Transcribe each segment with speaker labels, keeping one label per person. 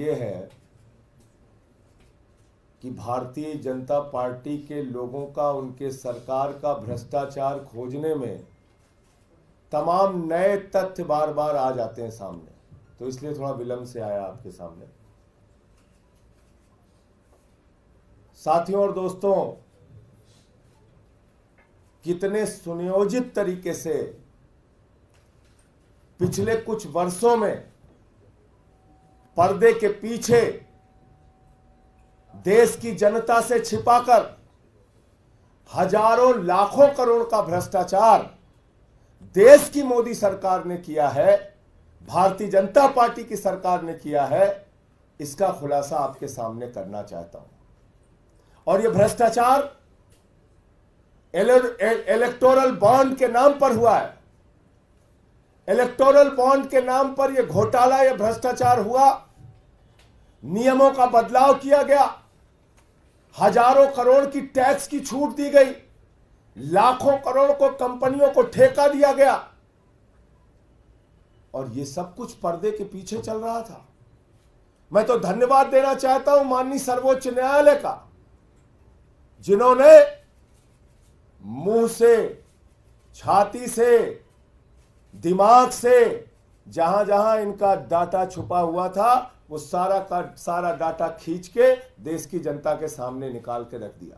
Speaker 1: ये है कि भारतीय जनता पार्टी के लोगों का उनके सरकार का भ्रष्टाचार खोजने में तमाम नए तथ्य बार बार आ जाते हैं सामने, तो इसलिए थोड़ा विलंब से आया आपके सामने। साथियों और दोस्तों, कितने सुनियोजित तरीके से पिछले कुछ वर्षों में पर्दे के पीछे देश की जनता से छिपाकर हजारों लाखों करोड़ का भ्रष्टाचार देश की मोदी सरकार ने किया है, भारतीय जनता पार्टी की सरकार ने किया है, इसका खुलासा आपके सामने करना चाहता हूं। और यह भ्रष्टाचार इलेक्टोरल बॉन्ड के नाम पर हुआ है। इलेक्टोरल बॉन्ड के नाम पर यह घोटाला, यह भ्रष्टाचार हुआ। नियमों का बदलाव किया गया, हजारों करोड़ की टैक्स की छूट दी गई, लाखों करोड़ को कंपनियों को ठेका दिया गया, और यह सब कुछ पर्दे के पीछे चल रहा था। मैं तो धन्यवाद देना चाहता हूं माननीय सर्वोच्च न्यायालय का, जिन्होंने मुंह से, छाती से, दिमाग से जहां जहां इनका डाटा छुपा हुआ था वो सारा का सारा डाटा खींच के देश की जनता के सामने निकाल के रख दिया।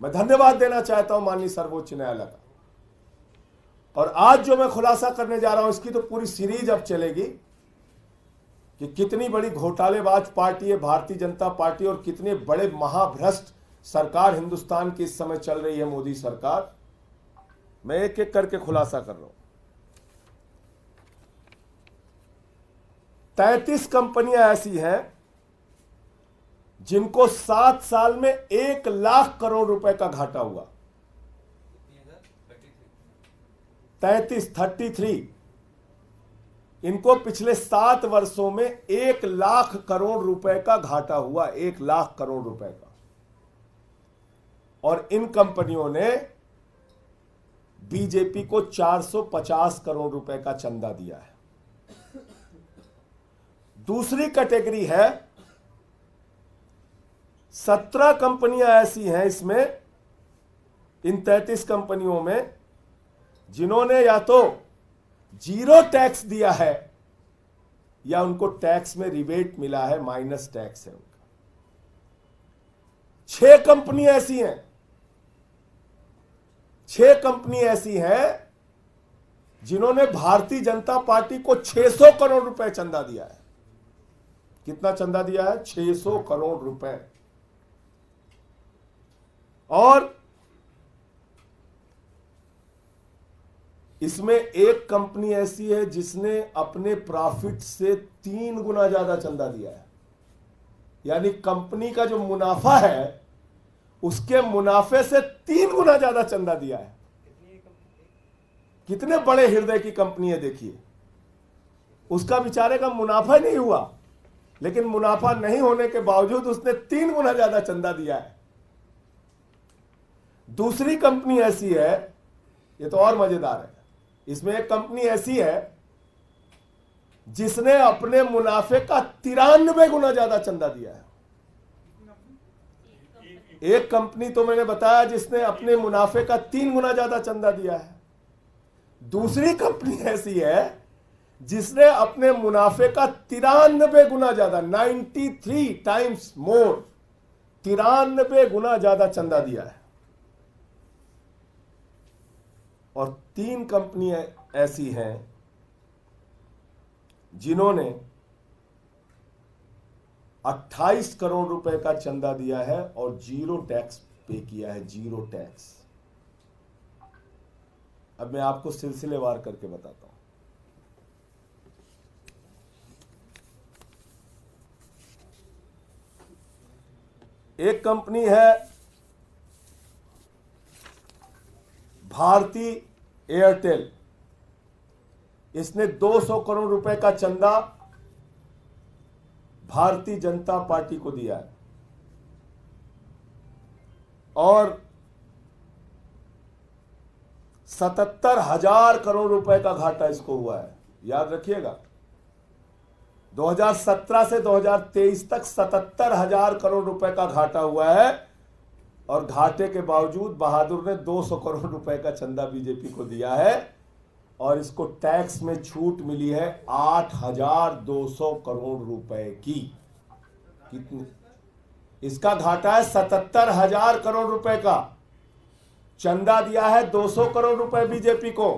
Speaker 1: मैं धन्यवाद देना चाहता हूं माननीय सर्वोच्च न्यायालय का। और आज जो मैं खुलासा करने जा रहा हूं, इसकी तो पूरी सीरीज अब चलेगी कि कितनी बड़ी घोटालेबाज पार्टी है भारतीय जनता पार्टी और कितने बड़े महाभ्रष्ट सरकार हिंदुस्तान की इस समय चल रही है मोदी सरकार। मैं एक एक करके खुलासा कर रहा हूं। 33 कंपनियां ऐसी हैं जिनको 7 साल में 1 लाख करोड़ रुपए का घाटा हुआ। 33 इनको पिछले 7 वर्षों में 1 लाख करोड़ रुपए का घाटा हुआ, 1 लाख करोड़ रुपए का। और इन कंपनियों ने बीजेपी को 450 करोड़ रुपए का चंदा दिया है। दूसरी कैटेगरी है, 17 कंपनियां ऐसी हैं इसमें, इन 33 कंपनियों में, जिन्होंने या तो जीरो टैक्स दिया है या उनको टैक्स में रिबेट मिला है, माइनस टैक्स है उनका। 6 कंपनी ऐसी हैं, 6 कंपनी ऐसी हैं जिन्होंने भारतीय जनता पार्टी को 600 करोड़ रुपए चंदा दिया है। कितना चंदा दिया है? 600 करोड़ रुपए। और इसमें एक कंपनी ऐसी है जिसने अपने प्रॉफिट से 3 गुना ज्यादा चंदा दिया है। यानी कंपनी का जो मुनाफा है उसके मुनाफे से 3 गुना ज्यादा चंदा दिया है। कितने बड़े हृदय की कंपनी है देखिए। उसका बेचारे का मुनाफा ही नहीं हुआ, लेकिन मुनाफा नहीं होने के बावजूद उसने 3 गुना ज्यादा चंदा दिया है। दूसरी कंपनी ऐसी है, ये तो और मजेदार है, इसमें एक कंपनी ऐसी है जिसने अपने मुनाफे का 93 गुना ज्यादा चंदा दिया है। एक कंपनी तो मैंने बताया जिसने अपने मुनाफे का 3 गुना ज्यादा चंदा दिया है। दूसरी कंपनी ऐसी है जिसने अपने मुनाफे का 93 गुना ज्यादा, 93 टाइम्स मोर, 93 गुना ज्यादा चंदा दिया है। और 3 कंपनियां ऐसी हैं जिन्होंने 28 करोड़ रुपए का चंदा दिया है और जीरो टैक्स पे किया है, जीरो टैक्स। अब मैं आपको सिलसिलेवार करके बताता हूं। एक कंपनी है भारती एयरटेल, इसने 200 करोड़ रुपए का चंदा भारतीय जनता पार्टी को दिया है और 77,000 करोड़ रुपए का घाटा इसको हुआ है। याद रखिएगा, 2017 से 2023 तक 77,000 करोड़ रुपए का घाटा हुआ है और घाटे के बावजूद बहादुर ने 200 करोड़ रुपए का चंदा बीजेपी को दिया है और इसको टैक्स में छूट मिली है 8,200 करोड़ रुपए की। कितनी? इसका घाटा है 77,000 करोड़ रुपए का, चंदा दिया है 200 करोड़ रुपए बीजेपी को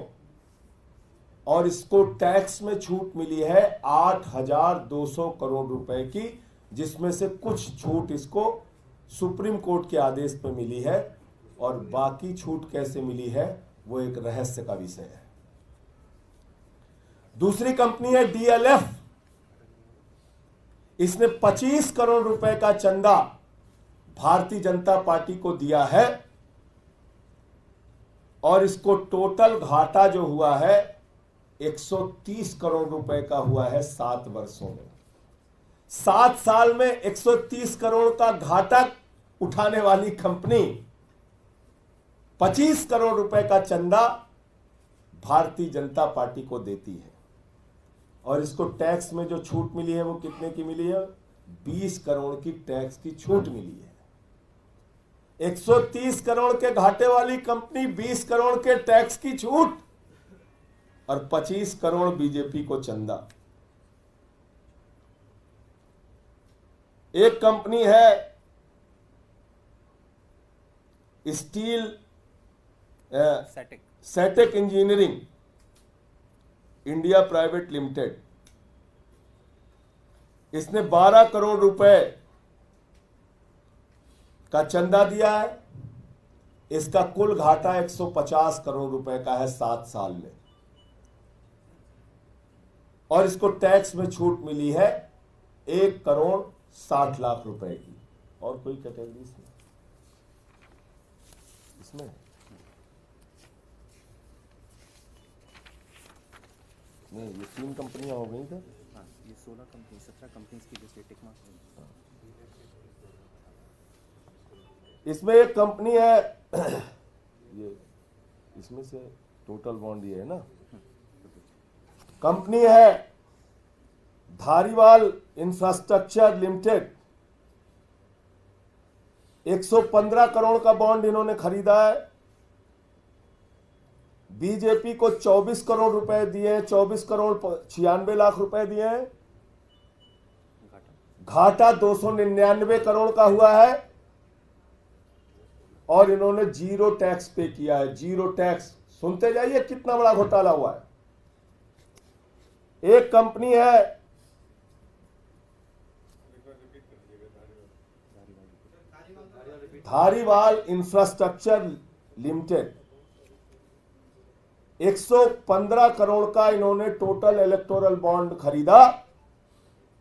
Speaker 1: और इसको टैक्स में छूट मिली है 8,200 करोड़ रुपए की, जिसमें से कुछ छूट इसको सुप्रीम कोर्ट के आदेश पे मिली है और बाकी छूट कैसे मिली है वो एक रहस्य का विषय है। दूसरी कंपनी है DLF। इसने 25 करोड़ रुपए का चंदा भारतीय जनता पार्टी को दिया है और इसको टोटल घाटा जो हुआ है 130 करोड़ रुपए का हुआ है 7 वर्षों में। 7 साल में 130 करोड़ का घाटा उठाने वाली कंपनी 25 करोड़ रुपए का चंदा भारतीय जनता पार्टी को देती है और इसको टैक्स में जो छूट मिली है वो कितने की मिली है? 20 करोड़ की टैक्स की छूट मिली है। 130 करोड़ के घाटे वाली कंपनी 20 करोड़ के टैक्स की छूट और 25 करोड़ बीजेपी को चंदा। एक कंपनी है Steel Setek Engineering India Private Limited. इसने 12 करोड़ रुपए का चंदा दिया है। इसका कुल घाटा 150 करोड़ रुपए का है 7 साल में और इसको टैक्स में छूट मिली है 1 करोड़ 60 लाख रुपए की। और कोई कैटेगरी इसमें नहीं, ये 3 कंपनियां हो गई सर।
Speaker 2: हाँ, ये 16 कंपनी 17 कंपनीज की जैसे टिक मार्क।
Speaker 1: इसमें एक कंपनी है ये, इसमें से टोटल बॉन्ड ये है ना, कंपनी है धारीवाल इंफ्रास्ट्रक्चर लिमिटेड। 115 करोड़ का बॉन्ड इन्होंने खरीदा है। बीजेपी को 24 करोड़ रुपए दिए, 24 करोड़ 96 लाख रुपए दिए हैं। घाटा 299 करोड़ का हुआ है और इन्होंने जीरो टैक्स पे किया है। जीरो टैक्स, सुनते जाइए कितना बड़ा घोटाला हुआ है। एक कंपनी है धारीवाल इंफ्रास्ट्रक्चर लिमिटेड। 115 करोड़ का इन्होंने टोटल इलेक्टोरल बॉन्ड खरीदा।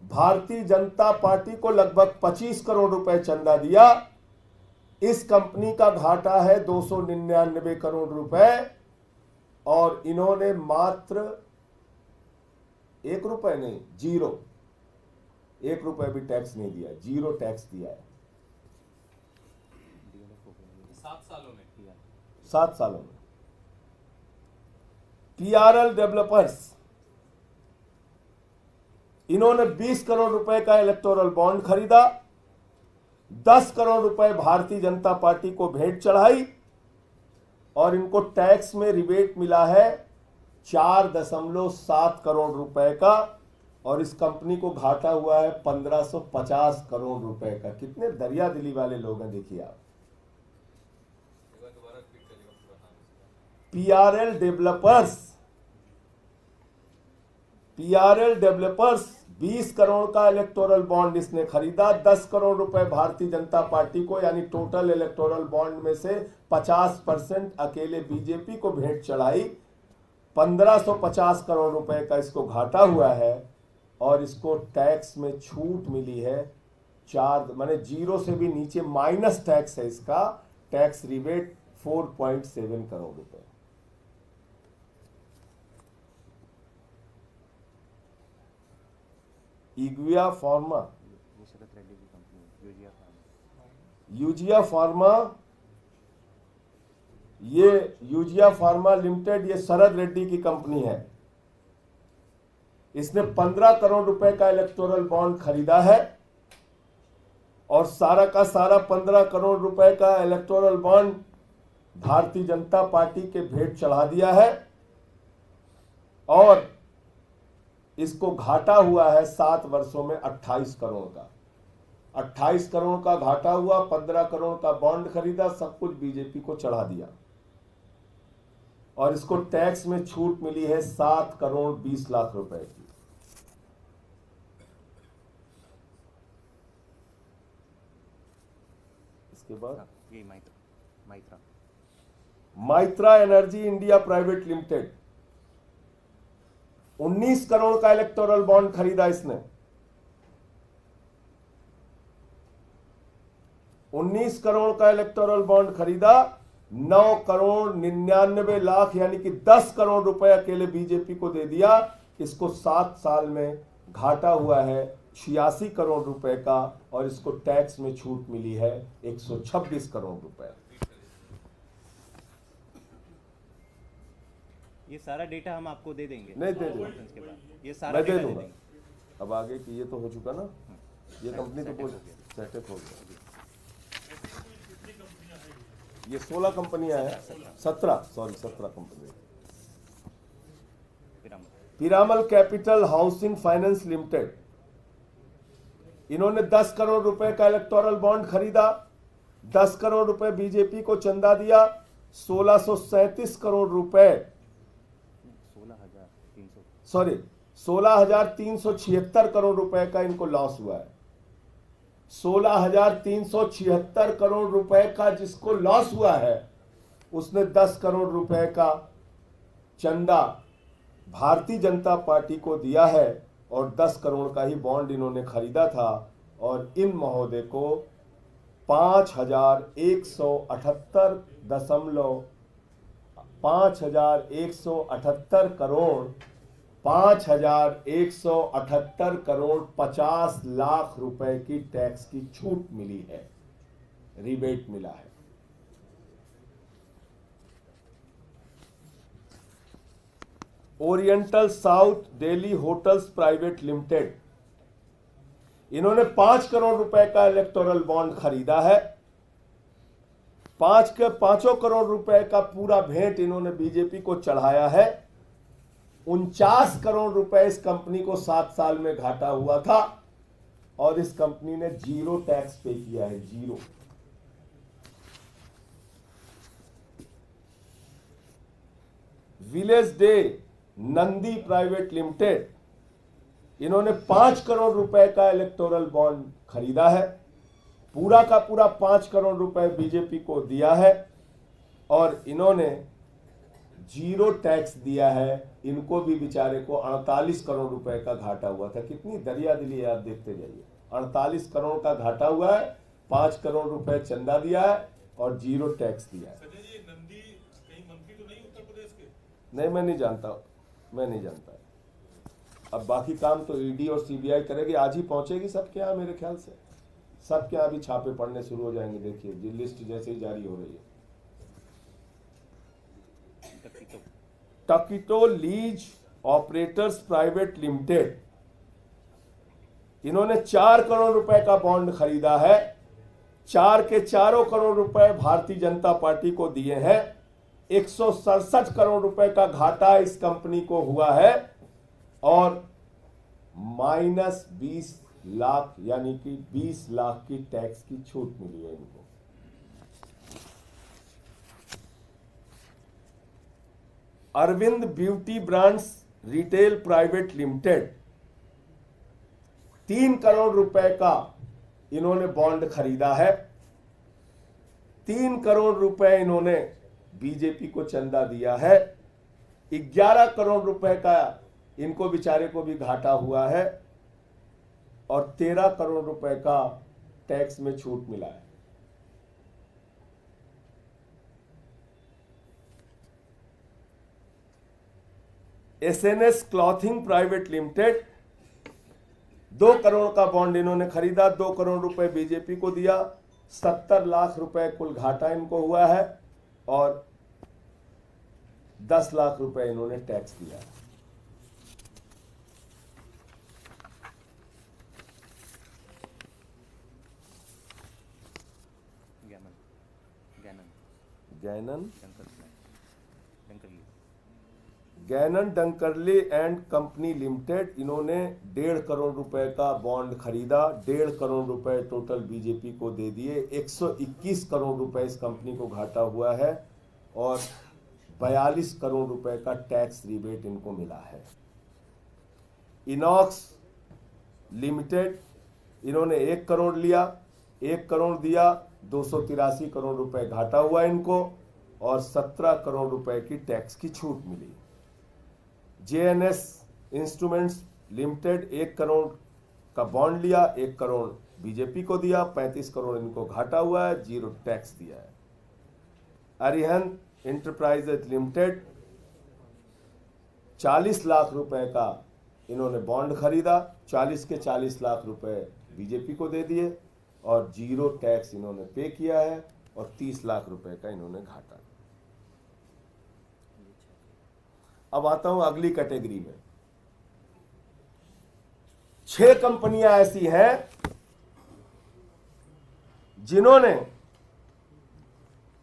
Speaker 1: भारतीय जनता पार्टी को लगभग 25 करोड़ रुपए चंदा दिया। इस कंपनी का घाटा है 299 करोड़ रुपए और इन्होंने मात्र 1 रुपए नहीं, जीरो, 1 रुपए भी टैक्स नहीं दिया, जीरो टैक्स दिया है 7 सालों में। PRL डेवलपर्स, इन्होंने 20 करोड़ रुपए का इलेक्टोरल बॉन्ड खरीदा। 10 करोड़ रुपए भारतीय जनता पार्टी को भेंट चढ़ाई और इनको टैक्स में रिबेट मिला है 4.7 करोड़ रुपए का और इस कंपनी को घाटा हुआ है 1550 करोड़ रुपए का। कितने दरिया दिली वाले लोग हैं, देखिए आप। PRL डेवलपर्स 20 करोड़ का इलेक्टोरल बॉन्ड इसने खरीदा। 10 करोड़ रुपए भारतीय जनता पार्टी को, यानी टोटल इलेक्टोरल बॉन्ड में से 50% अकेले बीजेपी को भेंट चढ़ाई। 1550 करोड़ रुपए का इसको घाटा हुआ है और इसको टैक्स में छूट मिली है 4, माने जीरो से भी नीचे माइनस टैक्स है इसका, टैक्स रिबेट 4.7 करोड़ रुपए। यूजिया फार्मा, यूजिया फार्मा, ये यूजिया फार्मा लिमिटेड, ये शरद रेड्डी की कंपनी है। इसने 15 करोड़ रुपए का इलेक्टोरल बॉन्ड खरीदा है और सारा का सारा 15 करोड़ रुपए का electoral bond Bharatiya Janata party के भेंट चढ़ा दिया है और इसको घाटा हुआ है 7 वर्षों में 28 करोड़ का। 28 करोड़ का घाटा हुआ, 15 करोड़ का बॉन्ड खरीदा, सब कुछ बीजेपी को चढ़ा दिया और इसको टैक्स में छूट मिली है 7 करोड़ 20 लाख रुपए की। इसके बाद
Speaker 2: ये Maitra
Speaker 1: Maitra energy India Private limited 19 crore का इलेक्टोरल बॉन्ड खरीदा इसने। 19 करोड़ का इलेक्टोरल बॉन्ड खरीदा, 9 करोड़ 99 लाख यानी कि 10 करोड़ रुपए अकेले बीजेपी को दे दिया। इसको 7 साल में घाटा हुआ है 86 करोड़ रुपए का और इसको टैक्स में छूट मिली है 126 करोड़ रुपए।
Speaker 2: ये सारा डेटा हम आपको दे देंगे।
Speaker 1: नहीं दे दूंगा,
Speaker 2: कॉन्फ्रेंस के बाद ये सारा
Speaker 1: मैं दे
Speaker 2: डेटा
Speaker 1: दूंगा।
Speaker 2: देंगे।
Speaker 1: अब आगे की ये तो हो चुका ना, ये कंपनी तो
Speaker 2: सेटअप हो
Speaker 1: सेटअप हो गया। ये 16 कंपनियां हैं, 17 company. Piramal capital housing finance limited, इन्होंने 10 करोड़ रुपए का इलेक्टोरल बॉन्ड खरीदा, 10 करोड़ रुपए बीजेपी को चंदा दिया, 1637 करोड़ रुपए 16,376 करोड़ रुपए का इनको लॉस हुआ है। 16,376 करोड़ रुपए का जिसको लॉस हुआ है उसने 10 करोड़ रुपए का चंदा भारतीय जनता पार्टी को दिया है और 10 करोड़ का ही बॉन्ड इन्होंने खरीदा था और इन महोदय को 5,178 करोड़ 50 लाख रुपए की टैक्स की छूट मिली है, रिबेट मिला है। Oriental south Delhi hotels private limited, इन्होंने 5 करोड़ रुपए का इलेक्टोरल बॉन्ड खरीदा है। 5 करोड़ रुपए का पूरा भेंट इन्होंने बीजेपी को चढ़ाया है। 49 करोड़ रुपए इस कंपनी को 7 साल में घाटा हुआ था और इस कंपनी ने 0 टैक्स पे किया है, 0। Village day Nandi private limited, इन्होंने 5 करोड़ रुपए का इलेक्टोरल बॉन्ड खरीदा है। पूरा का पूरा 5 करोड़ रुपए बीजेपी को दिया है और इन्होंने 0 टैक्स दिया है। इनको भी बेचारे को 48 करोड़ रुपए का घाटा हुआ था। कितनी दरियादिली है, आप देखते जाइए। 48 करोड़ का घाटा हुआ है, 5 करोड़ रुपए चंदा दिया है और 0 टैक्स दिया है।
Speaker 3: नंदी कहीं मंत्री तो नहीं उत्तर प्रदेश के?
Speaker 1: नहीं, मैं नहीं जानता। अब बाकी काम तो ईडी और सीबीआई करेगी। आज ही पहुंचेगी सबके यहाँ, मेरे ख्याल से सबके यहाँ भी छापे पड़ने शुरू हो जाएंगे। देखिए जी, लिस्ट जैसे ही जारी हो रही है। टकीटो लीज ऑपरेटर्स प्राइवेट लिमिटेड, इन्होंने 4 करोड़ रुपए का बॉन्ड खरीदा है। 4 के 4 करोड़ रुपए भारतीय जनता पार्टी को दिए हैं। 167 करोड़ रुपए का घाटा इस कंपनी को हुआ है और -20 लाख यानी कि 20 लाख की टैक्स की छूट मिली है इनको। Arvind beauty brands retail private limited, 3 crore रुपए का इन्होंने बॉन्ड खरीदा है। 3 करोड़ रुपए इन्होंने बीजेपी को चंदा दिया है। 11 करोड़ रुपए का इनको बेचारे को भी घाटा हुआ है और 13 करोड़ रुपए का टैक्स में छूट मिला है। SNS clothing private limited, 2 crore का बॉन्ड इन्होंने खरीदा, 2 करोड़ रुपए बीजेपी को दिया, 70 लाख रुपए कुल घाटा इनको हुआ है और 10 लाख रुपए इन्होंने टैक्स दिया है। गैनन डंकरली एंड कंपनी लिमिटेड, इन्होंने 1.5 करोड़ रुपए का बॉन्ड खरीदा, 1.5 करोड़ रुपए टोटल बीजेपी को दे दिए, 121 करोड़ रुपए इस कंपनी को घाटा हुआ है और 42 करोड़ रुपए का टैक्स रिबेट इनको मिला है। इनॉक्स लिमिटेड, इन्होंने 1 करोड़ लिया, 1 करोड़ दिया, 283 करोड़ रुपए घाटा हुआ इनको और 17 करोड़ रुपए की टैक्स की छूट मिली। जेएनएस इंस्ट्रूमेंट्स लिमिटेड 1 करोड़ का बॉन्ड लिया, 1 करोड़ बीजेपी को दिया, 35 करोड़ इनको घाटा हुआ है, 0 टैक्स दिया है। अरिहंत इंटरप्राइजेज लिमिटेड 40 लाख रुपए का इन्होंने बॉन्ड खरीदा, 40 के 40 लाख रुपए बीजेपी को दे दिए और 0 टैक्स इन्होंने पे किया है और 30 लाख रुपए का इन्होंने घाटा। अब आता हूं अगली कैटेगरी में। 6 कंपनियां ऐसी हैं जिन्होंने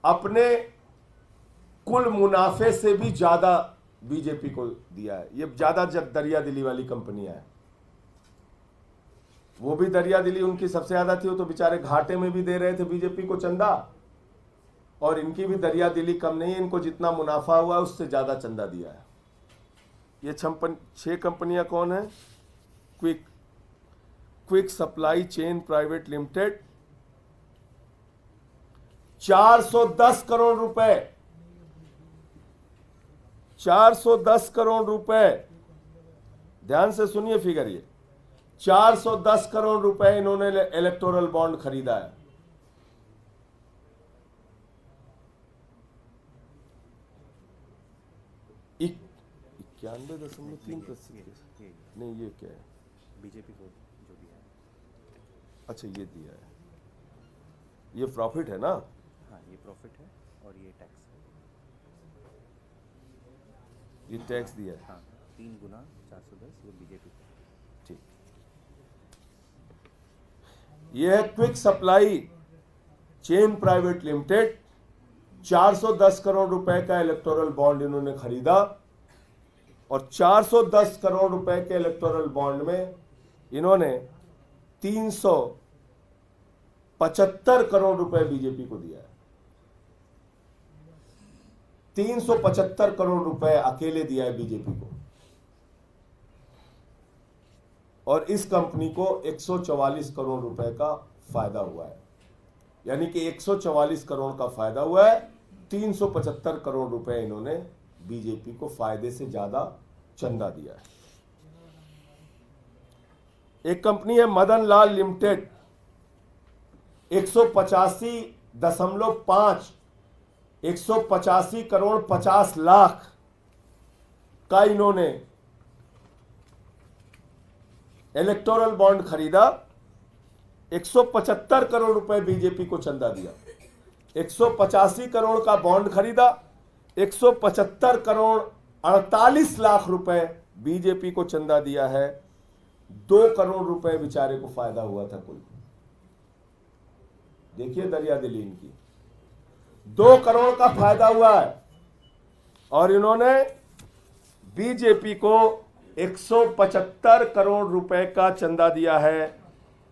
Speaker 1: अपने कुल मुनाफे से भी ज्यादा बीजेपी को दिया है। ये ज्यादा दरिया दिली वाली कंपनियां हैं। वो भी दरिया दिली उनकी सबसे ज्यादा थी, वो तो बेचारे घाटे में भी दे रहे थे बीजेपी को चंदा, और इनकी भी दरिया दिली कम नहीं है, इनको जितना मुनाफा हुआ उससे ज्यादा चंदा दिया है। ये 6 कंपनियां कौन है? Quick supply chain private limited 410 crore रुपए, 410 करोड़ रुपए, ध्यान से सुनिए फिगर, ये 410 करोड़ रुपए इन्होंने इलेक्टोरल बॉन्ड खरीदा है। $91.3 नहीं, ये क्या है?
Speaker 2: बीजेपी को जो दिया है।
Speaker 1: अच्छा, ये दिया है, ये प्रॉफिट है ना?
Speaker 2: हाँ, ये प्रॉफिट है और ये टैक्स है।
Speaker 1: ये टैक्स दिया है।
Speaker 2: हाँ, 3 गुना 410 ये बीजेपी को।
Speaker 1: ठीक। ये है quick supply chain private limited, 410 crore रुपए का इलेक्टोरल बॉन्ड इन्होंने खरीदा और 410 करोड़ रुपए के इलेक्टोरल बॉन्ड में इन्होंने 375 करोड़ रुपए बीजेपी को दिया है। 375 करोड़ रुपए अकेले दिया है बीजेपी को और इस कंपनी को 144 करोड़ रुपए का फायदा हुआ है। यानी कि 144 करोड़ का फायदा हुआ है, 375 करोड़ रुपए इन्होंने बीजेपी को फायदे से ज्यादा चंदा दिया है। एक कंपनी है मदन लाल लिमिटेड, 185 करोड़ 50 लाख का इन्होंने इलेक्टोरल बॉन्ड खरीदा, 175 करोड़ रुपए बीजेपी को चंदा दिया। 185 करोड़ का बॉन्ड खरीदा, 175 करोड़ 48 लाख रुपए बीजेपी को चंदा दिया है। 2 करोड़ रुपए बेचारे को फायदा हुआ था कुल। देखिए दरिया दिली इनकी, 2 करोड़ का फायदा हुआ है और इन्होंने बीजेपी को 175 करोड़ रुपए का चंदा दिया है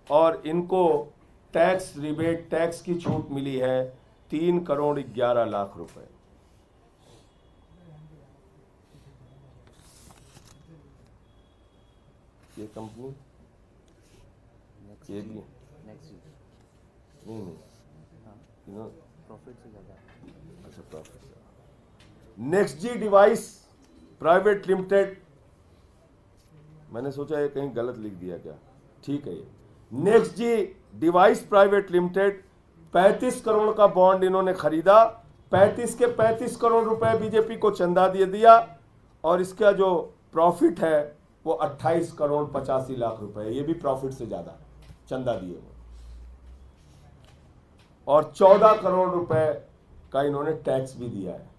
Speaker 1: और इनको टैक्स रिबेट, टैक्स की छूट मिली है 3 करोड़ 11 लाख रुपए। ये कंपनी ये भी
Speaker 2: नेक्स्ट जी।
Speaker 1: नहीं
Speaker 2: हाँ, प्रॉफिट से ज़्यादा।
Speaker 1: अच्छा, प्रॉफिट। नेक्स्ट जी डिवाइस प्राइवेट लिमिटेड, मैंने सोचा ये कहीं गलत लिख दिया क्या, ठीक है। ये नेक्स्ट जी डिवाइस प्राइवेट लिमिटेड 35 करोड़ का बॉन्ड इन्होंने खरीदा, 35 के 35 करोड़ रुपए बीजेपी को चंदा दे दिया और इसका जो प्रॉफिट है वो 28 करोड़ 85 लाख रुपए, ये भी प्रॉफिट से ज्यादा चंदा दिए वो, और 14 करोड़ रुपए का इन्होंने टैक्स भी दिया है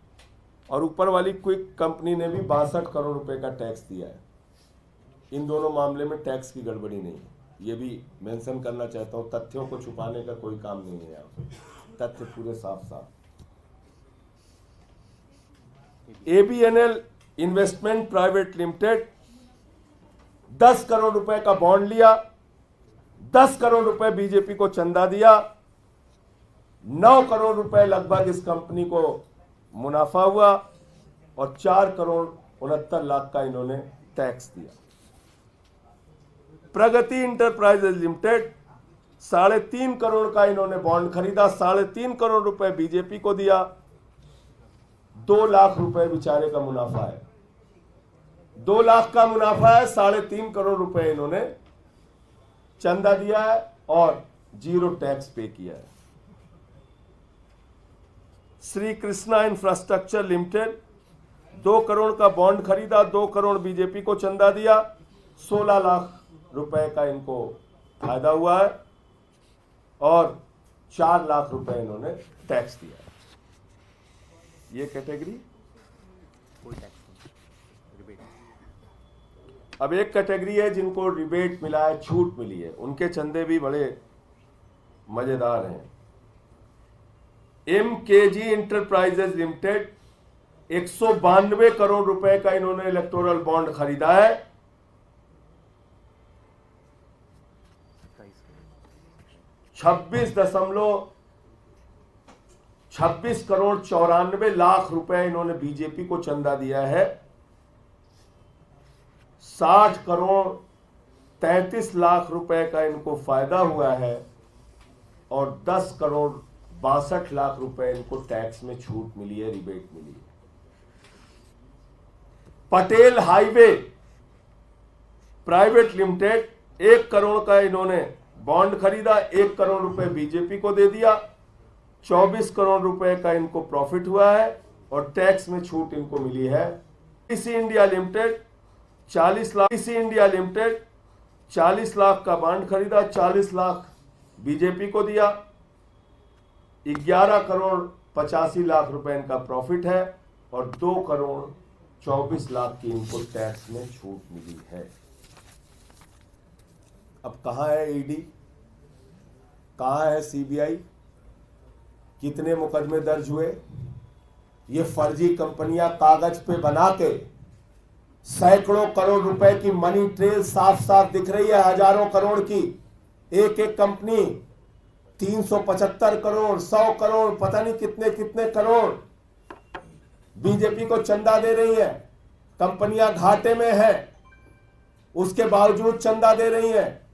Speaker 1: और ऊपर वाली क्विक कंपनी ने भी 62 करोड़ रुपए का टैक्स दिया है। इन दोनों मामले में टैक्स की गड़बड़ी नहीं है, ये भी मेंशन करना चाहता हूं। तथ्यों को छुपाने का कोई काम नहीं है यहाँ, तथ्य पूरे साफ साफ। ABNL investment private limited 10 crore रुपए का बॉन्ड लिया, 10 करोड़ रुपए बीजेपी को चंदा दिया, 9 करोड़ रुपए लगभग इस कंपनी को मुनाफा हुआ और 4 करोड़ 69 लाख का इन्होंने टैक्स दिया। प्रगति इंटरप्राइजेज लिमिटेड 3.5 करोड़ का इन्होंने बॉन्ड खरीदा, 3.5 करोड़ रुपए बीजेपी को दिया, 2 लाख रुपए बेचारे का मुनाफा है, 2 लाख का मुनाफा है, 3.5 करोड़ रुपए इन्होंने चंदा दिया है और 0 टैक्स पे किया है। श्री कृष्णा इंफ्रास्ट्रक्चर लिमिटेड 2 करोड़ का बॉन्ड खरीदा, 2 करोड़ बीजेपी को चंदा दिया, 16 लाख रुपए का इनको फायदा हुआ है और 4 लाख रुपए इन्होंने टैक्स दिया है। ये कैटेगरी।
Speaker 2: कोई टैक्स नहीं, रिबेट।
Speaker 1: अब एक कैटेगरी है जिनको रिबेट मिला है, छूट मिली है, उनके चंदे भी बड़े मजेदार हैं। MKG इंटरप्राइजेज लिमिटेड 192 करोड़ रुपए का इन्होंने इलेक्टोरल बॉन्ड खरीदा है, 26 करोड़ 94 लाख रुपए इन्होंने बीजेपी को चंदा दिया है, 60 करोड़ 33 लाख रुपए का इनको फायदा हुआ है और 10 करोड़ 62 लाख रुपए इनको टैक्स में छूट मिली है, रिबेट मिली है। Patel highway private limited 1 crore का इन्होंने बॉन्ड खरीदा, 1 करोड़ रुपए बीजेपी को दे दिया, 24 करोड़ रुपए का इनको प्रॉफिट हुआ है और टैक्स में छूट इनको मिली है। इसी इंडिया लिमिटेड 40 लाख का बॉन्ड खरीदा, 40 लाख बीजेपी को दिया, 11 करोड़ 85 लाख रुपए इनका प्रॉफिट है और 2 करोड़ 24 लाख की इनको टैक्स में छूट मिली है। अब कहां है ईडी, कहां है सीबीआई, कितने मुकदमे दर्ज हुए? ये फर्जी कंपनियां कागज पे बना के सैकड़ों करोड़ रुपए की मनी ट्रेल साफ साफ दिख रही है, हजारों करोड़ की। एक एक कंपनी 375 करोड़ 100 करोड़ पता नहीं कितने कितने करोड़ बीजेपी को चंदा दे रही है। कंपनियां घाटे में है, उसके बावजूद चंदा दे रही है।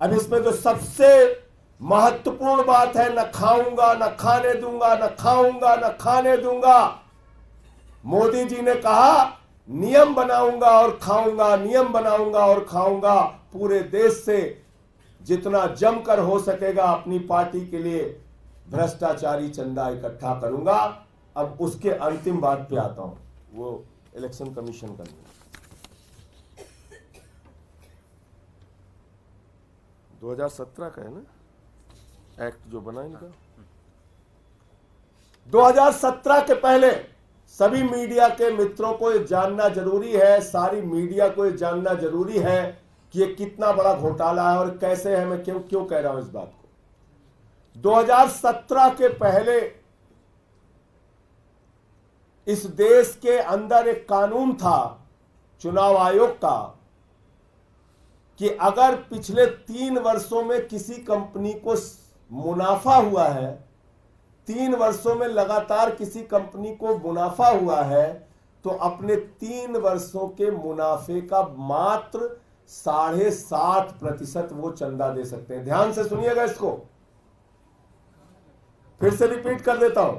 Speaker 1: अब इसमें जो सबसे महत्वपूर्ण बात है, न खाऊंगा न खाने दूंगा, न खाऊंगा न खाने दूंगा। मोदी जी ने कहा नियम बनाऊंगा और खाऊंगा, नियम बनाऊंगा और खाऊंगा। पूरे देश से जितना जमकर हो सकेगा अपनी पार्टी के लिए भ्रष्टाचारी चंदा इकट्ठा करूंगा। अब उसके अंतिम बात पे आता हूं, वो इलेक्शन कमीशन का नियम 2017 का है ना, एक्ट जो बना इनका। 2017 के पहले सभी मीडिया के मित्रों को ये जानना जरूरी है, सारी मीडिया को ये जानना जरूरी है कि ये कितना बड़ा घोटाला है और कैसे है। मैं क्यों कह रहा हूं इस बात को। 2017 के पहले इस देश के अंदर एक कानून था चुनाव आयोग का कि अगर पिछले 3 वर्षों में किसी कंपनी को मुनाफा हुआ है, 3 वर्षों में लगातार किसी कंपनी को मुनाफा हुआ है, तो अपने 3 वर्षों के मुनाफे का मात्र 7.5% वो चंदा दे सकते हैं। ध्यान से सुनिएगा इसको, फिर से रिपीट कर देता हूं।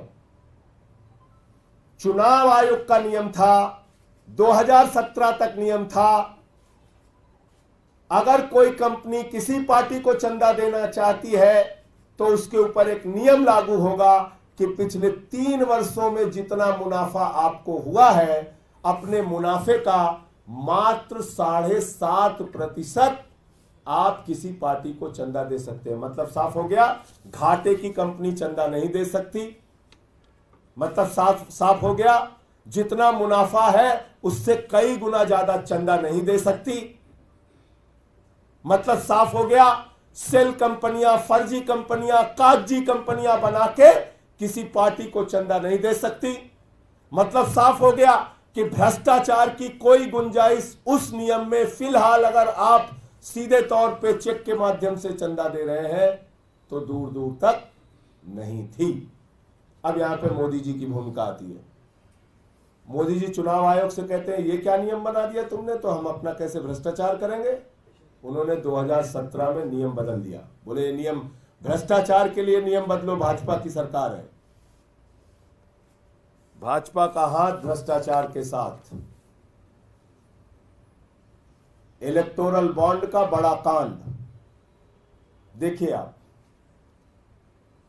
Speaker 1: चुनाव आयोग का नियम था, 2017 तक नियम था, अगर कोई कंपनी किसी पार्टी को चंदा देना चाहती है तो उसके ऊपर एक नियम लागू होगा कि पिछले 3 वर्षों में जितना मुनाफा आपको हुआ है, अपने मुनाफे का मात्र 7.5% आप किसी पार्टी को चंदा दे सकते हैं। मतलब साफ हो गया, घाटे की कंपनी चंदा नहीं दे सकती। मतलब साफ हो गया, जितना मुनाफा है उससे कई गुना ज्यादा चंदा नहीं दे सकती। मतलब साफ हो गया, सेल कंपनियां, फर्जी कंपनियां, कागजी कंपनियां बना के किसी पार्टी को चंदा नहीं दे सकती। मतलब साफ हो गया कि भ्रष्टाचार की कोई गुंजाइश उस नियम में फिलहाल अगर आप सीधे तौर पे चेक के माध्यम से चंदा दे रहे हैं तो दूर दूर तक नहीं थी। अब यहां पे मोदी जी की भूमिका आती है। मोदी जी चुनाव आयोग से कहते हैं ये क्या नियम बना दिया तुमने, तो हम अपना कैसे भ्रष्टाचार करेंगे। उन्होंने 2017 में नियम बदल दिया, बोले ये नियम भ्रष्टाचार के लिए नियम बदलो, भाजपा की सरकार है। भाजपा का हाथ भ्रष्टाचार के साथ। इलेक्टोरल बॉन्ड का बड़ा कांड देखिए आप,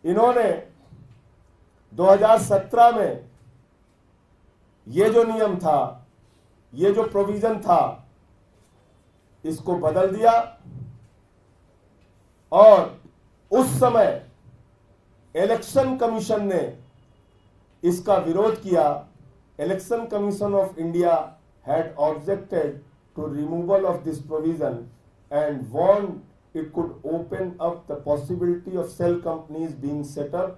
Speaker 1: इन्होंने 2017 में ये जो नियम था, ये जो प्रोविजन था, इसको बदल दिया और उस समय इलेक्शन कमीशन ने इसका विरोध किया। Election commission of India had objected to removal of this provision and warned it could open up the possibility of shell companies being set up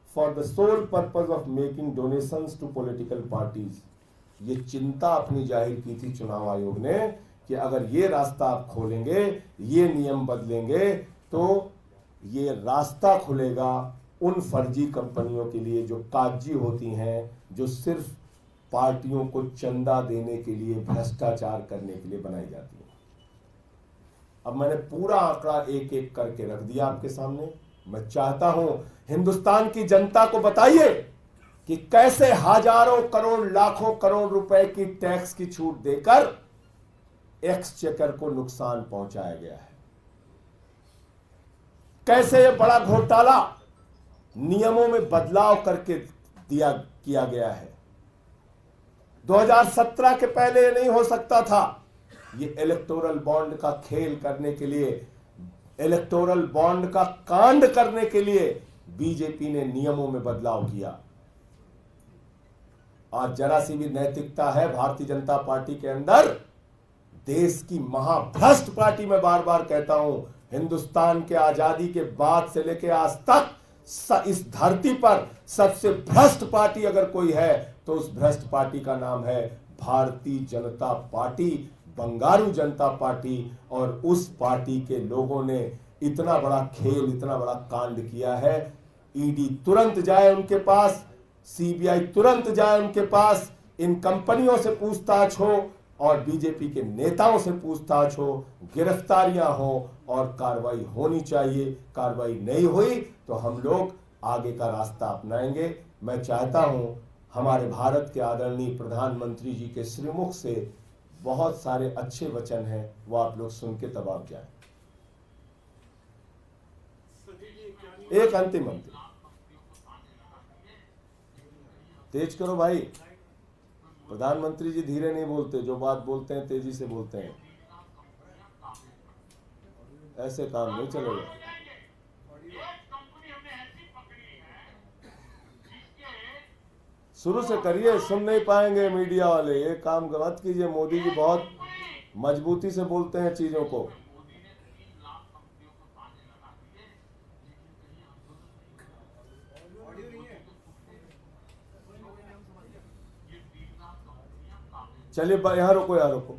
Speaker 1: for the sole purpose of making donations to political parties। ये चिंता अपनी जाहिर की थी चुनाव आयोग ने कि अगर ये रास्ता आप खोलेंगे, ये नियम बदलेंगे तो ये रास्ता खुलेगा उन फर्जी कंपनियों के लिए जो कागजी होती हैं, जो सिर्फ पार्टियों को चंदा देने के लिए, भ्रष्टाचार करने के लिए बनाई जाती है। अब मैंने पूरा आंकड़ा एक एक करके रख दिया आपके सामने। मैं चाहता हूं हिंदुस्तान की जनता को बताइए कि कैसे हजारों करोड़, लाखों करोड़ रुपए की टैक्स की छूट देकर एक्सचेकर को नुकसान पहुंचाया गया है। कैसे यह बड़ा घोटाला नियमों में बदलाव करके किया गया है। 2017 के पहले नहीं हो सकता था। ये इलेक्टोरल बॉन्ड का खेल करने के लिए, इलेक्टोरल बॉन्ड का कांड करने के लिए बीजेपी ने नियमों में बदलाव किया। आज जरा सी भी नैतिकता है भारतीय जनता पार्टी के अंदर, देश की महाभ्रष्ट पार्टी, मैं बार बार कहता हूं, हिंदुस्तान के आजादी के बाद से लेकर आज तक इस धरती पर सबसे भ्रष्ट पार्टी अगर कोई है तो उस भ्रष्ट पार्टी का नाम है भारतीय जनता पार्टी, बंगारू जनता पार्टी। और उस पार्टी के लोगों ने इतना बड़ा खेल, इतना बड़ा कांड किया है। ईडी तुरंत जाए उनके पास, सीबीआई तुरंत जाए उनके पास, इन कंपनियों से पूछताछ हो और बीजेपी के नेताओं से पूछताछ हो, गिरफ्तारियां हो और कार्रवाई होनी चाहिए। कार्रवाई नहीं हुई तो हम लोग आगे का रास्ता अपनाएंगे। मैं चाहता हूं हमारे भारत के आदरणीय प्रधानमंत्री जी के श्रीमुख से बहुत सारे अच्छे वचन हैं, वो आप लोग सुन के तब आप जाए। एक अंतिम तेज करो भाई, प्रधानमंत्री जी धीरे नहीं बोलते, जो बात बोलते हैं तेजी से बोलते हैं, ऐसे काम नहीं चलेगा। शुरू से करिए, सुन नहीं पाएंगे मीडिया वाले, ये काम मत कीजिए। मोदी जी बहुत मजबूती से बोलते हैं चीजों को। चलिए यहाँ रुको, यहाँ रुको,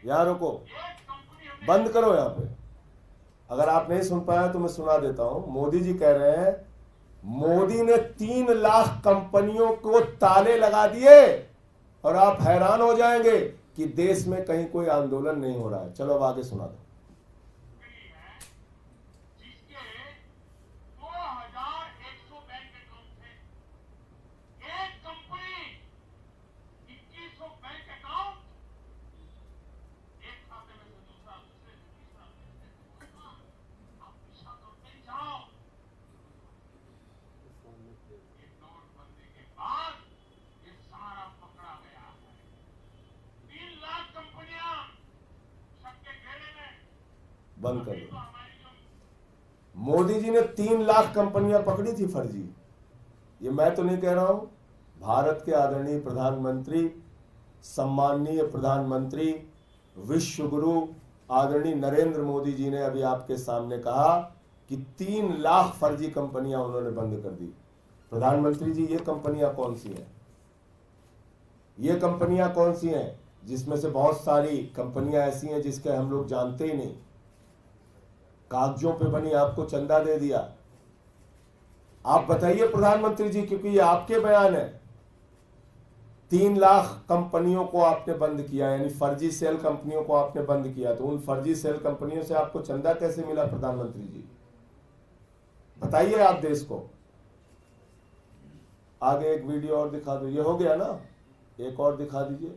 Speaker 1: यहाँ रुको, बंद करो यहाँ पे। अगर आप नहीं सुन पाए तो मैं सुना देता हूं। मोदी जी कह रहे हैं मोदी ने 3 लाख कंपनियों को ताले लगा दिए और आप हैरान हो जाएंगे कि देश में कहीं कोई आंदोलन नहीं हो रहा है। चलो अब आगे सुना दो। बंद कर दो। मोदी जी ने 3 लाख कंपनियां पकड़ी थी फर्जी। ये मैं तो नहीं कह रहा हूं, भारत के आदरणीय प्रधानमंत्री, सम्माननीय प्रधानमंत्री, विश्व गुरु आदरणीय नरेंद्र मोदी जी ने अभी आपके सामने कहा कि 3 लाख फर्जी कंपनियां उन्होंने बंद कर दी। प्रधानमंत्री जी, ये कंपनियां कौन सी हैं? ये कंपनियां कौन सी हैं जिसमें से बहुत सारी कंपनियां ऐसी हैं जिसके हम लोग जानते ही नहीं, कागजों पे बनी, आपको चंदा दे दिया। आप बताइए प्रधानमंत्री जी, क्योंकि ये आपके बयान है, 3 लाख कंपनियों को आपने बंद किया, यानी फर्जी सेल कंपनियों को आपने बंद किया, तो उन फर्जी सेल कंपनियों से आपको चंदा कैसे मिला प्रधानमंत्री जी? बताइए आप देश को। आगे एक वीडियो और दिखा दो, ये हो गया ना, एक और दिखा दीजिए।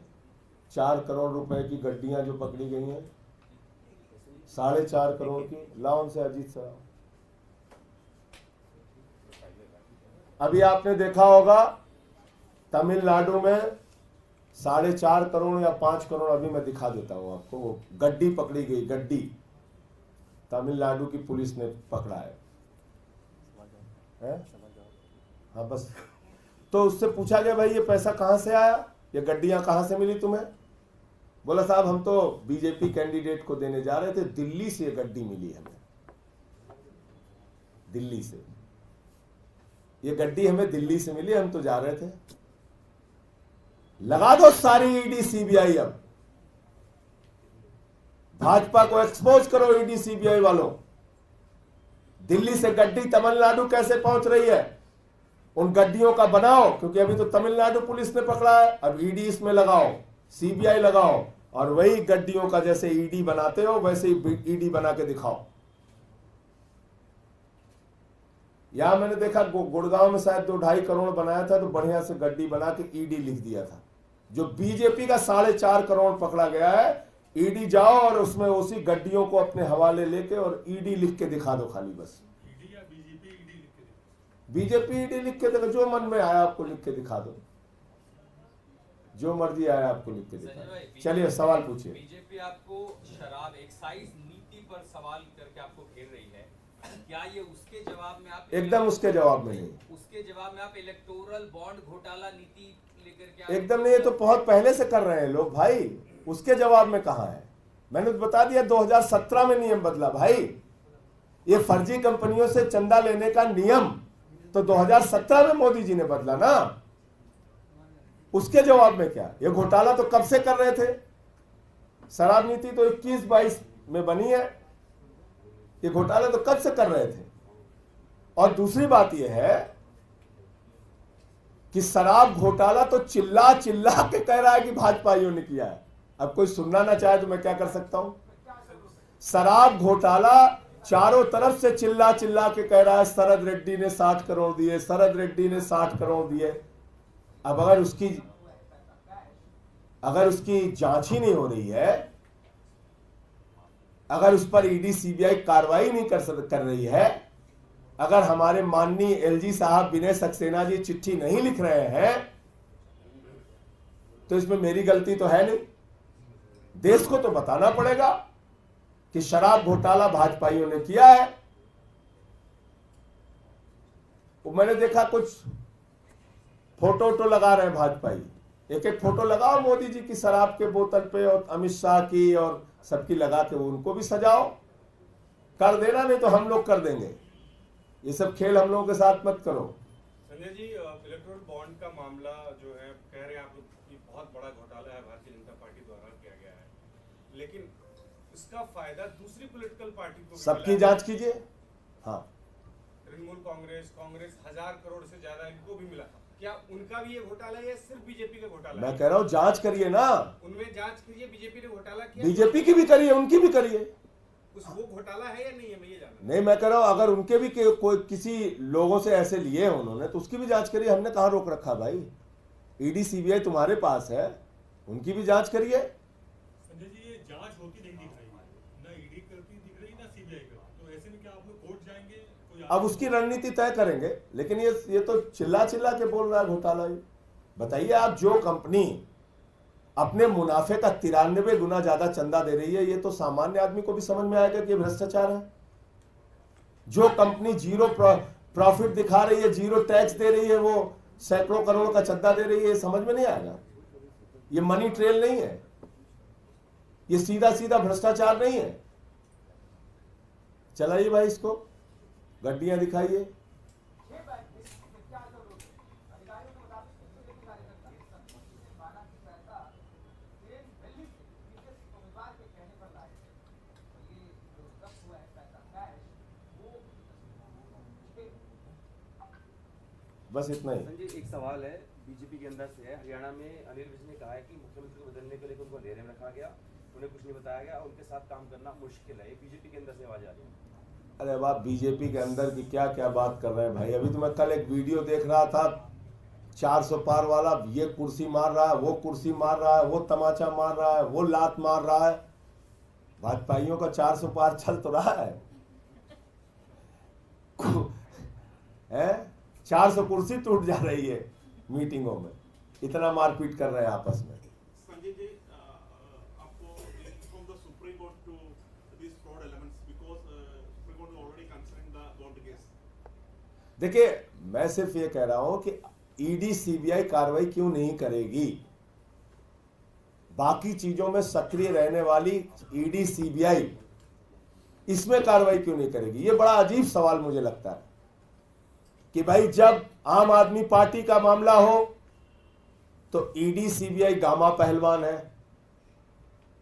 Speaker 1: 4 करोड़ रुपए की गड्डियां जो पकड़ी गई हैं, 4.5 करोड़ की। लाओ उनसे अजीत सर। अभी आपने देखा होगा तमिलनाडु में 4.5 करोड़ या 5 करोड़, अभी मैं दिखा देता हूं आपको, वो गड्डी पकड़ी गई, गड्डी तमिलनाडु की पुलिस ने पकड़ा है? हाँ बस। तो उससे पूछा गया, भाई ये पैसा कहां से आया, ये गड्डियां कहां से मिली तुम्हें? बोला साहब हम तो बीजेपी कैंडिडेट को देने जा रहे थे, दिल्ली से ये गड्डी मिली हमें, दिल्ली से ये गड्डी हमें दिल्ली से मिली, हम तो जा रहे थे। लगा दो सारी ईडी सीबीआई, अब भाजपा को एक्सपोज करो ईडी सीबीआई वालों। दिल्ली से गड्डी तमिलनाडु कैसे पहुंच रही है, उन गड्डियों का बनाओ, क्योंकि अभी तो तमिलनाडु पुलिस ने पकड़ा है, अब ईडी इसमें लगाओ, सीबीआई लगाओ, और वही गड्डियों का जैसे ईडी बनाते हो वैसे ही ईडी बना के दिखाओ। यहां मैंने देखा गुड़गांव में शायद 2-2.5 करोड़ बनाया था, तो बढ़िया से गड्डी बना के ईडी लिख दिया था। जो बीजेपी का 4.5 करोड़ पकड़ा गया है, ईडी जाओ और उसमें उसी गड्डियों को अपने हवाले लेके और ईडी लिख के दिखा दो खाली, बस
Speaker 3: ईडी या बीजेपी ईडी लिख के दे।
Speaker 1: बीजेपी ईडी लिख के देखो, जो मन में आया आपको लिख के दिखा दो, जो मर्जी आया आपको लिख के दिखा दो। चलिए सवाल पूछिए।
Speaker 4: बीजेपी आपको शराब एक्साइज नीति पर सवाल करके आपको घेर रही है, क्या ये उसके जवाब में आप
Speaker 1: एकदम उसके जवाब में नहीं,
Speaker 4: उसके जवाब में आप इलेक्टोरल बॉन्ड घोटाला नीति लेकर के
Speaker 1: एकदम नहीं, ये तो बहुत पहले से कर रहे हैं लोग भाई, उसके जवाब में कहां है? मैंने तो बता दिया 2017 में नियम बदला भाई, ये फर्जी कंपनियों से चंदा लेने का नियम तो 2017 में मोदी जी ने बदला ना, उसके जवाब में क्या? ये घोटाला तो कब से कर रहे थे, शराब नीति तो 21-22 में बनी है, ये घोटाला तो कब से कर रहे थे। और दूसरी बात यह है कि शराब घोटाला तो चिल्ला चिल्ला के कह रहा है कि भाजपाइयों ने किया है। अब कोई सुनना ना चाहे तो मैं क्या कर सकता हूं? शराब घोटाला चारों तरफ से चिल्ला चिल्ला के कह रहा है शरद रेड्डी ने 60 करोड़ दिए, शरद रेड्डी ने 60 करोड़ दिए। अब अगर उसकी जांच ही नहीं हो रही है, अगर उस पर ईडी सीबीआई कार्रवाई नहीं कर रही है, अगर हमारे माननीय एलजी साहब विनय सक्सेना जी चिट्ठी नहीं लिख रहे हैं, तो इसमें मेरी गलती तो है नहीं। देश को तो बताना पड़ेगा कि शराब घोटाला भाजपाइयों ने किया है। वो मैंने देखा कुछ फोटो लगा रहे हैं भाजपाई, एक फोटो लगाओ मोदी जी की शराब के बोतल पे और अमित शाह की और सबकी लगा के उनको भी सजाओ, कर देना, नहीं तो हम लोग कर देंगे। ये सब खेल हम लोगों के साथ मत करो।
Speaker 5: संजय जी, इलेक्टोरल बॉन्ड का मामला जो है, कह रहे हैं आप लोग कि बहुत बड़ा घोटाला है, भारतीय जनता पार्टी द्वारा किया गया है, लेकिन इसका फायदा दूसरी पॉलिटिकल पार्टी को
Speaker 1: सबकी जांच कीजिए। हाँ,
Speaker 5: तृणमूल कांग्रेस 1000 करोड़ से ज्यादा इनको भी मिला। क्या उनका भी ये घोटाला है या सिर्फ बीजेपी का घोटाला?
Speaker 1: मैं कह रहा हूं जांच करिए ना,
Speaker 5: उनमें जांच कीजिए। बीजेपी ने घोटाला किया,
Speaker 1: बीजेपी की भी करिए, उनकी भी करिए।
Speaker 5: वो घोटाला है या नहीं है, मैं ये जानना।
Speaker 1: नहीं, मैं कह रहा हूं अगर उनके भी कोई किसी लोगों से ऐसे लिए हैं उन्होंने, तो उसकी भी जांच करिए। हमने कहां रोक रखा भाई? ईडी सीबीआई तुम्हारे पास है, उनकी भी जांच करिए।
Speaker 3: संजय जी, ये जांच होती नहीं दिख रही, ना ईडी करती दिख रही, ना सीबीआई करती, तो ऐसे में क्या आप लोग कोर्ट जाएंगे?
Speaker 1: अब उसकी रणनीति तय करेंगे, लेकिन ये तो चिल्ला चिल्ला के बोल रहा है घोटाला। बताइए आप, जो कंपनी अपने मुनाफे का 93 गुना ज्यादा चंदा दे रही है, ये तो सामान्य आदमी को भी समझ में आएगा कि भ्रष्टाचार है। जो कंपनी 0 प्रॉफिट दिखा रही है, 0 टैक्स दे रही है, वो सैकड़ों करोड़ का चंदा दे रही है, ये समझ में नहीं आएगा। ये मनी ट्रेल नहीं है, ये सीधा सीधा भ्रष्टाचार नहीं है। चलाइए भाई, इसको गड्डियां दिखाइए। बस इतना ही।
Speaker 2: संजय, एक सवाल है बीजेपी के अंदर से है। हरियाणा में अनिल विज ने कहा है कि मुख्यमंत्री को बदलने के लिए उनको अंधेरे में रखा गया, उन्हें कुछ नहीं बताया गया, उनके साथ काम करना मुश्किल है। ये बीजेपी के अंदर से आवाज आ रही है।
Speaker 1: अरे बाप, बीजेपी के अंदर की क्या क्या बात कर रहे हैं भाई। अभी तो मैं कल एक वीडियो देख रहा था, 400 पार वाला, ये कुर्सी मार रहा है, वो कुर्सी मार रहा है, वो तमाचा मार रहा है, वो लात मार रहा है। भाजपाइयों का 400 पार चल तो रहा है 400 कुर्सी टूट जा रही है मीटिंगों में, इतना मारपीट कर रहे हैं आपस में।
Speaker 6: संजय जी, आपको from the Supreme Court to these fraud elements because Supreme Court is already considering the bond case.
Speaker 1: देखिए, मैं सिर्फ ये कह रहा हूं कि ईडी सीबीआई कार्रवाई क्यों नहीं करेगी। बाकी चीजों में सक्रिय रहने वाली ईडी सीबीआई इसमें कार्रवाई क्यों नहीं करेगी, ये बड़ा अजीब सवाल मुझे लगता है। कि भाई जब आम आदमी पार्टी का मामला हो तो ईडी सीबीआई गामा पहलवान है,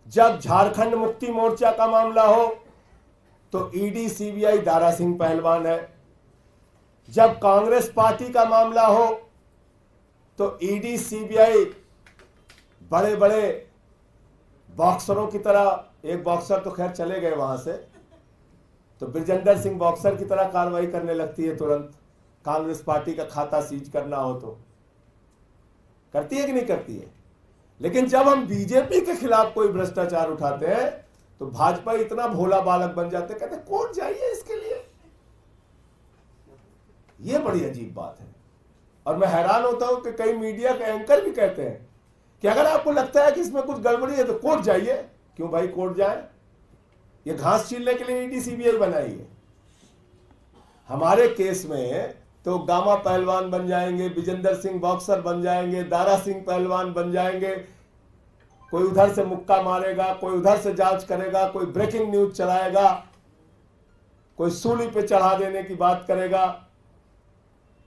Speaker 1: जब झारखंड मुक्ति मोर्चा का मामला हो तो ईडी सीबीआई दारा सिंह पहलवान है, जब कांग्रेस पार्टी का मामला हो तो ईडी सीबीआई बड़े बड़े बॉक्सरों की तरह, एक बॉक्सर तो खैर चले गए वहां से, तो ब्रिजेंद्र सिंह बॉक्सर की तरह कार्रवाई करने लगती है तुरंत। कांग्रेस पार्टी का खाता सीज करना हो तो करती है कि नहीं करती है। लेकिन जब हम बीजेपी के खिलाफ कोई भ्रष्टाचार उठाते हैं तो भाजपा इतना भोला बालक बन जाते, कहते कोर्ट जाइए इसके लिए। यह बड़ी अजीब बात है। और मैं हैरान होता हूं कि कई मीडिया के एंकर भी कहते हैं कि अगर आपको लगता है कि इसमें कुछ गड़बड़ी है तो कोर्ट जाइए। क्यों भाई कोर्ट जाए? ये घास छीलने के लिए ईडी सीबीआई बनाई है। हमारे केस में तो गामा पहलवान बन जाएंगे, विजेंद्र सिंह बॉक्सर बन जाएंगे, दारा सिंह पहलवान बन जाएंगे। कोई उधर से मुक्का मारेगा, कोई उधर से जांच करेगा, कोई ब्रेकिंग न्यूज चलाएगा, कोई सूली पे चढ़ा देने की बात करेगा।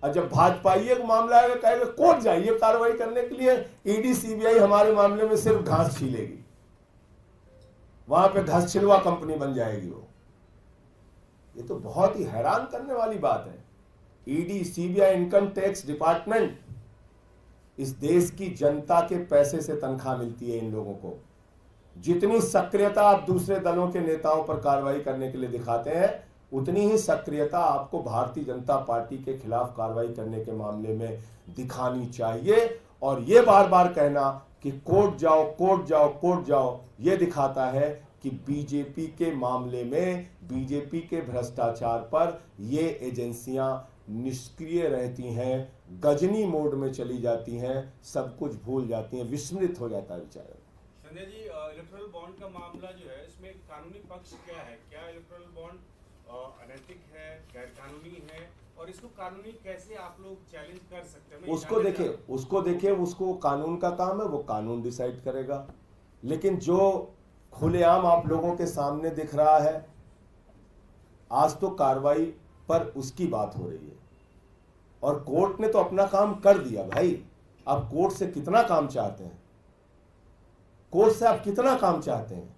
Speaker 1: और जब भाजपाई का मामला है कहेगा कोर्ट जाइए कार्रवाई करने के लिए, ईडी सीबीआई हमारे मामले में सिर्फ घास छीलेगी, वहां पे घास छिलवा कंपनी बन जाएगी वो। ये तो बहुत ही हैरान करने वाली बात है। ED CBI income tax department, इस देश की जनता के पैसे से तनख्वाह मिलती है इन लोगों को। जितनी सक्रियता आप दूसरे दलों के नेताओं पर कार्रवाई करने के लिए दिखाते हैं, उतनी ही सक्रियता आपको भारतीय जनता पार्टी के खिलाफ कार्रवाई करने के मामले में दिखानी चाहिए। और यह बार बार कहना कि कोर्ट जाओ कोर्ट जाओ कोर्ट जाओ, यह दिखाता है कि बीजेपी के मामले में, बीजेपी के भ्रष्टाचार पर ये एजेंसियां निष्क्रिय रहती हैं, गजनी मोड में चली जाती हैं, सब कुछ भूल जाती हैं, विस्मृत हो जाता है बेचारा।
Speaker 5: संजय जी, इलेक्टोरल बॉन्ड का मामला जो है, इसमें कानूनी पक्ष क्या है? क्या इलेक्टोरल बॉन्ड अनैतिक है, गैर कानूनी है, और इसको कानूनी कैसे आप लोग चैलेंज कर सकते हैं?
Speaker 1: उसको देखिए, उसको कानून का काम है, वो कानून डिसाइड करेगा। लेकिन जो खुलेआम आप लोगों के सामने दिख रहा है, आज तो कार्रवाई पर उसकी बात हो रही है और कोर्ट ने तो अपना काम कर दिया भाई। अब कोर्ट से कितना काम चाहते हैं? कोर्ट से आप कितना काम चाहते हैं?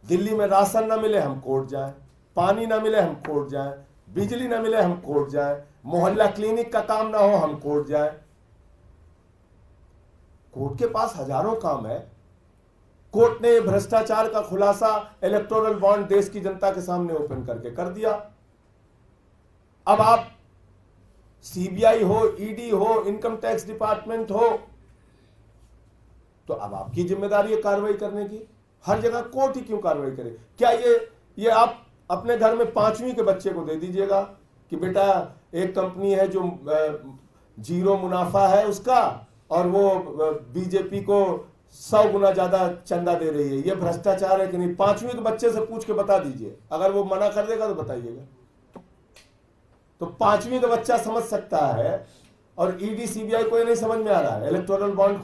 Speaker 1: दिल्ली में राशन ना मिले हम कोर्ट जाएं, पानी ना मिले हम कोर्ट जाएं, बिजली ना मिले हम कोर्ट जाएं, मोहल्ला क्लिनिक का काम ना हो हम कोर्ट जाएं। कोर्ट के पास हजारों काम है। कोर्ट ने भ्रष्टाचार का खुलासा इलेक्टोरल बॉन्ड देश की जनता के सामने ओपन करके कर दिया। अब आप सीबीआई हो, ईडी हो, इनकम टैक्स डिपार्टमेंट हो, तो अब आपकी जिम्मेदारी है कार्रवाई करने की। हर जगह कोर्ट ही क्यों कार्रवाई करे? क्या ये आप अपने घर में 5वीं के बच्चे को दे दीजिएगा कि बेटा एक कंपनी है जो 0 मुनाफा है उसका, और वो बीजेपी को 100 गुना ज्यादा चंदा दे रही है, ये भ्रष्टाचार है कि नहीं? 5वीं के बच्चे से पूछ के बता दीजिए। अगर वो मना कर देगा तो बताइएगा। तो 5वीं का बच्चा समझ सकता है, और ईडी सीबीआई को ये नहीं समझ में आ रहा है। Electoral bond